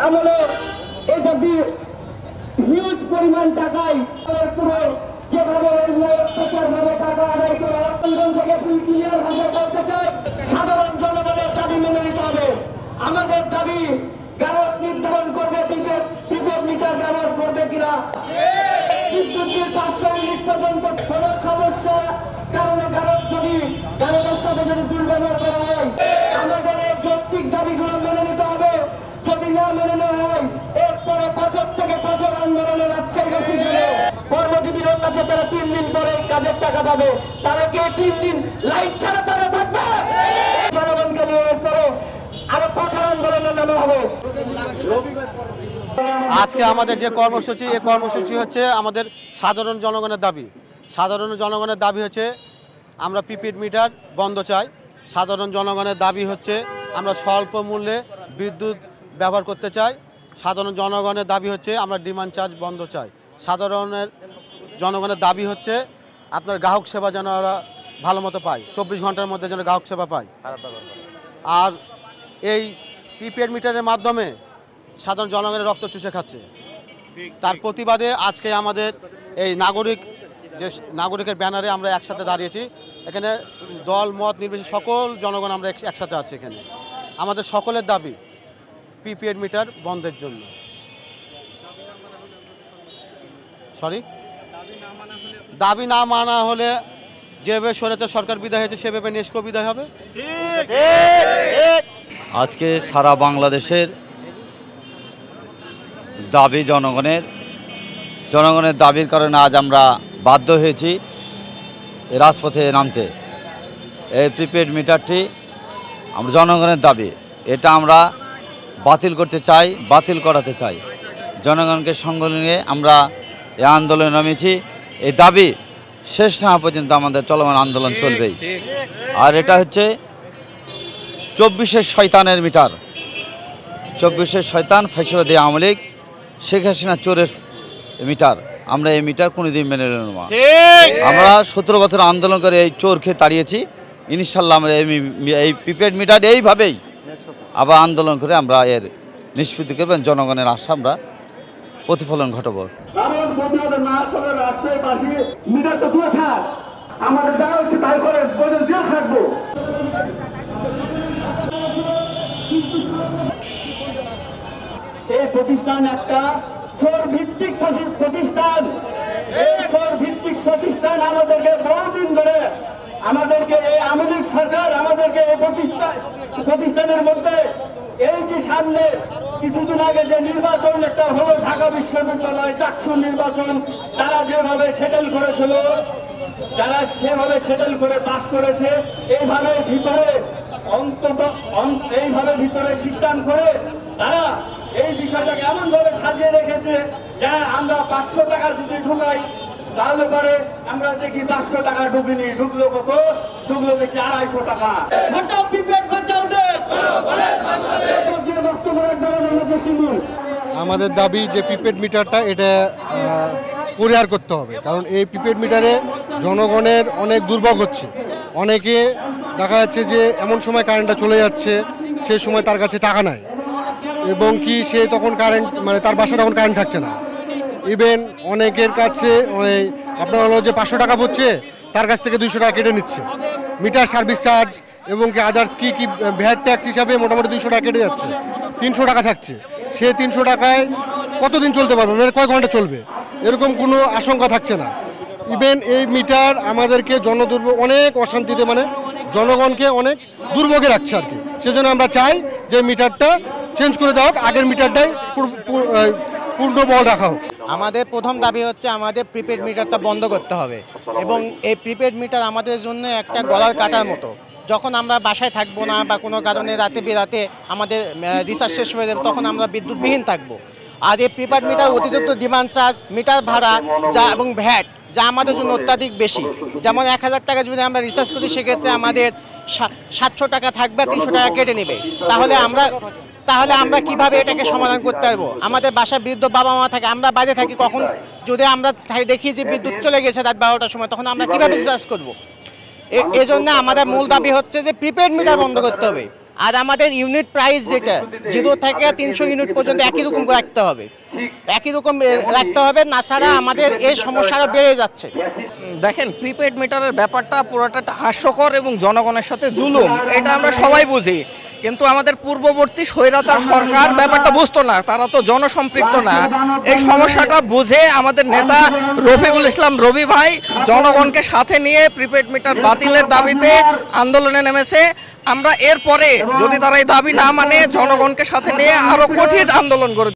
আমলে এটা হিউজ পরিমাণ টাকায় পুরো যেভাবে অত্যাচার ভাবে টাকা আদায় করে অর্থনগণ থেকে ক্লিয়ার ভাষা করতে চাই, সাধারণ জনগণের দাবি মেনে নিতে হবে। আমাদের দাবি গ্রাহক নির্ধারণ করবে প্রিপেড মিটার ব্যবহার করবে কিনা, বিদ্যুতের 500 ইউনিট পর্যন্ত কোন সমস্যা কারণে গ্রাহকের সাথে যদি দুর্ব্যবহার করা হয়, আমাদের এই যৌক্তিক দাবিগুলো মেনে নিতে হবে। যদি না মেনে নেওয়া হয়, এরপরে পাথর থেকে পাথর আন্দোলনের রাজশাহী বেশি যাবে। কর্মজীবীর কাছে তারা 3 দিন পরে কাজের টাকা পাবে, তারা কি 3 দিন লাইট ছাড়া তারা থাকবে? জনগণকে নিয়ে এরপরে আরো পাথর আন্দোলনের নামা হবে। আজকে আমাদের যে কর্মসূচি, এই কর্মসূচি হচ্ছে আমাদের সাধারণ জনগণের দাবি। সাধারণ জনগণের দাবি হচ্ছে আমরা প্রিপেড মিটার বন্ধ চাই। সাধারণ জনগণের দাবি হচ্ছে আমরা স্বল্প মূল্যে বিদ্যুৎ ব্যবহার করতে চাই। সাধারণ জনগণের দাবি হচ্ছে আমরা ডিমান্ড চার্জ বন্ধ চাই। জনগণের দাবি হচ্ছে আপনার গ্রাহক সেবা যেন ওরা ভালো মতো পায়, 24 ঘন্টার মধ্যে যেন গ্রাহক সেবা পায়। আর এই প্রিপেড মিটারের মাধ্যমে সাধারণ জনগণের রক্ত চুষে খাচ্ছে। তার প্রতিবাদে আজকে আমাদের এই নাগরিকের ব্যানারে আমরা একসাথে দাঁড়িয়েছি। এখানে দল মত নির্বিশেষে সকল জনগণ আমরা একসাথে আছি। এখানে আমাদের সকলের দাবি প্রিপেড মিটার বন্ধের জন্য। দাবি না মানা হলে যেভাবে সরেছে সরকার বিদায় হয়েছে, সেভাবে নেস্কো বিদায় হবে। আজকে সারা বাংলাদেশের দাবি জনগণের দাবির কারণে আজ আমরা বাধ্য হয়েছি রাজপথে নামতে। এই প্রিপেড মিটারটি আমরা জনগণের দাবি, এটা আমরা বাতিল করতে চাই, বাতিল করাতে চাই। জনগণকে সঙ্গে নিয়ে আমরা এই আন্দোলনে নামেছি। এই দাবি শেষ না হওয়া পর্যন্ত আমাদের চলমান আন্দোলন চলবেই। আর এটা হচ্ছে 24-এর শয়তানের মিটার, 24-এর শয়তান ফ্যাসিবাদী আওয়ামী লীগ শেখ হাসিনা চোরের মিটার। আমরা এই মিটার কোনোদিন মেনে নেব না। আমরা 17 বছর আন্দোলন করে এই চোরকে তাড়িয়েছি। ইনশাল্লাহ আমরা এই প্রিপেড মিটার এইভাবেই আবার আন্দোলন করে আমরা এর নিষ্পত্তি করবেন। জনগণের আশা আমরা প্রতিফলন ঘটাবো। এই প্রতিষ্ঠান একটা চোর ভিত্তিক প্রতিষ্ঠান। এই চোর ভিত্তিক প্রতিষ্ঠান আমাদেরকে বহুদিন ধরে আমাদেরকে এই আওয়ামী লীগ সরকার আমাদেরকে এই প্রতিষ্ঠানের মধ্যে এই যে সামনে কিছুদিন আগে যে নির্বাচন একটা হলো ঢাকা বিশ্ববিদ্যালয় চাকসু নির্বাচন, তারা যেভাবে সেটেল করেছিল, যারা সেভাবে সেটেল করে পাস করেছে, এইভাবে ভিতরে ভিতরে সিস্টেম করে তারা এই বিষয়টাকে এমন ভাবে সাজিয়ে রেখেছে যা আমরা 500 টাকা যদি ঢুকাই তাহলে পরে আমরা দেখি 500 টাকা ঢুকিনি, ঢুকলো কত? ঢুকলো দেখছি 250 টাকা। আমাদের দাবি যে প্রিপেড মিটারটা এটা পরিহার করতে হবে, কারণ এই প্রিপেড মিটারে জনগণের অনেক দুর্ভোগ হচ্ছে। অনেকে দেখা যাচ্ছে যে এমন সময় কারেন্টটা চলে যাচ্ছে, সেই সময় তার কাছে টাকা নাই, এবং কি সে তখন কারেন্ট মানে তার বাসা তখন কারেন্ট থাকছে না। ইভেন অনেকের কাছে আপনার হলো যে 500 টাকা পড়ছে, তার কাছ থেকে 200 টাকা কেটে নিচ্ছে। মিটার সার্ভিস চার্জ এবং কি আদার্স কি ভ্যাট ট্যাক্স হিসাবে মোটামুটি 200 টাকা কেটে যাচ্ছে, 300 টাকা থাকছে। সে 300 টাকায় কতদিন চলতে পারবে, মানে কয় ঘন্টা চলবে, এরকম কোনো আশঙ্কা থাকছে না। ইভেন এই মিটার আমাদেরকে অনেক অশান্তিতে, মানে জনগণকে অনেক দুর্ভোগে রাখছে আর কি। সেজন্য আমরা চাই যে মিটারটা চেঞ্জ করে দেওয়া হোক, আগের মিটারটাই পূর্ণ বল রাখা হোক। আমাদের প্রথম দাবি হচ্ছে আমাদের প্রিপেড মিটারটা বন্ধ করতে হবে, এবং এই প্রিপেড মিটার আমাদের জন্য একটা গলার কাটার মতো। যখন আমরা বাসায় থাকবো না বা কোনো কারণে রাতে বেরাতে আমাদের রিচার্জ শেষ হয়ে যাবে, তখন আমরা বিদ্যুৎবিহীন থাকবো। আর এই প্রিপেড মিটার অতিরিক্ত ডিমান্ড চার্জ, মিটার ভাড়া এবং ভ্যাট যা আমাদের জন্য অত্যাধিক বেশি। যেমন 1000 টাকা যদি আমরা রিচার্জ করি, সেক্ষেত্রে আমাদের 700 টাকা থাকবে, 300 টাকা কেটে নেবে। তাহলে আমরা কিভাবে এটাকে সমাধান করতে পারবো? আমাদের বাসায় বৃদ্ধ বাবা মা থাকে, আমরা বাইরে থাকি, কখন যদি আমরা দেখি যে বিদ্যুৎ চলে গেছে রাত 12টার সময়, তখন আমরা কিভাবে রিচার্জ করবো? এজন্য আমাদের মূল দাবি হচ্ছে যে প্রিপেড মিটার বন্ধ করতে হবে। আর আমাদের ইউনিট প্রাইস যেটা 0 থেকে 300 ইউনিট পর্যন্ত একই রকম রাখতে হবে, একই রকম রাখতে হবে, না ছাড়া আমাদের এই সমস্যাটা বেড়ে যাচ্ছে। দেখেন, প্রিপেড মিটারের ব্যাপারটা পুরোটা একটা হাস্যকর এবং জনগণের সাথে জুলুম, এটা আমরা সবাই বুঝি। কিন্তু আমাদের পূর্ববর্তী স্বৈরাচার সরকার ব্যাপারটা বুঝতো না, তারা তো জনসম্পৃক্ত না। এই সমস্যাটা বুঝে আমাদের নেতা রফিকুল ইসলাম রবি ভাই জনগণকে সাথে নিয়ে প্রিপেড মিটার বাতিলের দাবিতে আন্দোলনে নেমেছে। আমরা এরপরে যদি তারা এই দাবি না মানে জনগণকে সাথে নিয়ে আরো কঠিন আন্দোলন করে